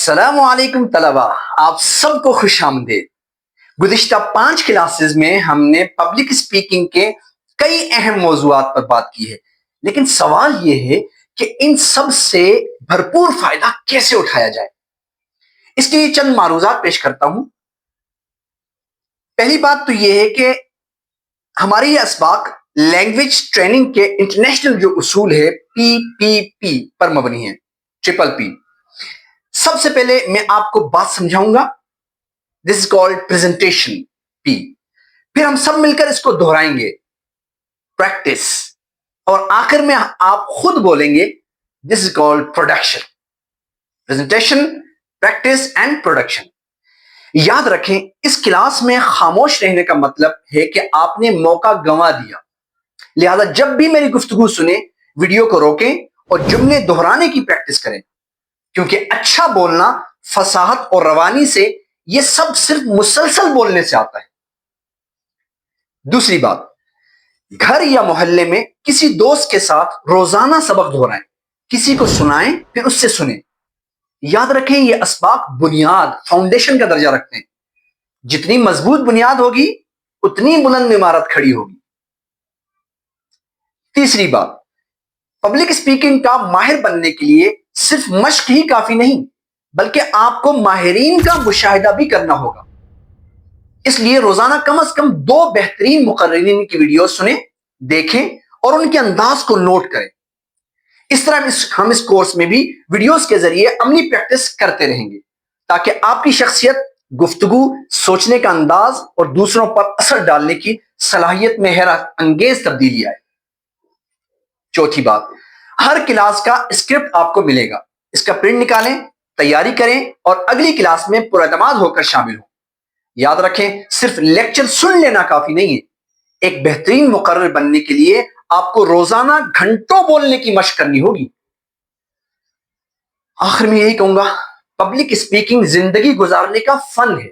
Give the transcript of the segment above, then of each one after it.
السلام علیکم طلبہ، آپ سب کو خوش آمدید۔ گزشتہ 5 کلاسز میں ہم نے پبلک اسپیکنگ کے کئی اہم موضوعات پر بات کی ہے، لیکن سوال یہ ہے کہ ان سب سے بھرپور فائدہ کیسے اٹھایا جائے۔ اس کے لیے چند معروضات پیش کرتا ہوں۔ پہلی بات تو یہ ہے کہ ہماری یہ اسباق لینگویج ٹریننگ کے انٹرنیشنل جو اصول ہے PPP پر مبنی ہے، ٹرپل پی۔ سب سے پہلے میں آپ کو بات سمجھاؤں گا، دس از کالڈ پریزنٹیشن پی۔ پھر ہم سب مل کر اس کو دہرائیں گے، پریکٹس، اور آخر میں آپ خود بولیں گے this is called production. Presentation, practice and production. یاد رکھیں، اس کلاس میں خاموش رہنے کا مطلب ہے کہ آپ نے موقع گنوا دیا، لہذا جب بھی میری گفتگو سنیں ویڈیو کو روکیں اور جملے دہرانے کی پریکٹس کریں، کیونکہ اچھا بولنا فصاحت اور روانی سے، یہ سب صرف مسلسل بولنے سے آتا ہے۔ دوسری بات، گھر یا محلے میں کسی دوست کے ساتھ روزانہ سبق دہرائیں، کسی کو سنائیں پھر اس سے سنیں۔ یاد رکھیں، یہ اسباق بنیاد، فاؤنڈیشن کا درجہ رکھتے ہیں۔ جتنی مضبوط بنیاد ہوگی اتنی بلند عمارت کھڑی ہوگی۔ تیسری بات، پبلک اسپیکنگ کا ماہر بننے کے لیے صرف مشق ہی کافی نہیں، بلکہ آپ کو ماہرین کا مشاہدہ بھی کرنا ہوگا۔ اس لیے روزانہ کم از کم 2 بہترین مقررین کی ویڈیو سنیں، دیکھیں اور ان کے انداز کو نوٹ کریں۔ اس طرح ہم اس کورس میں بھی ویڈیوز کے ذریعے عملی پریکٹس کرتے رہیں گے، تاکہ آپ کی شخصیت، گفتگو، سوچنے کا انداز اور دوسروں پر اثر ڈالنے کی صلاحیت میں حیرت انگیز تبدیلی آئے۔ چوتھی بات، ہر کلاس کا اسکرپٹ آپ کو ملے گا، اس کا پرنٹ نکالیں، تیاری کریں اور اگلی کلاس میں پراعتماد ہو کر شامل ہوں۔ یاد رکھیں، صرف لیکچر سن لینا کافی نہیں ہے، ایک بہترین مقرر بننے کے لیے آپ کو روزانہ گھنٹوں بولنے کی مشق کرنی ہوگی۔ آخر میں یہی کہوں گا، پبلک اسپیکنگ زندگی گزارنے کا فن ہے۔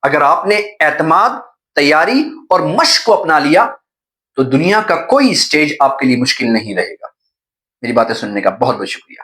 اگر آپ نے اعتماد، تیاری اور مشق کو اپنا لیا تو دنیا کا کوئی اسٹیج آپ کے لیے مشکل نہیں رہے گا۔ میری باتیں سننے کا بہت بہت شکریہ۔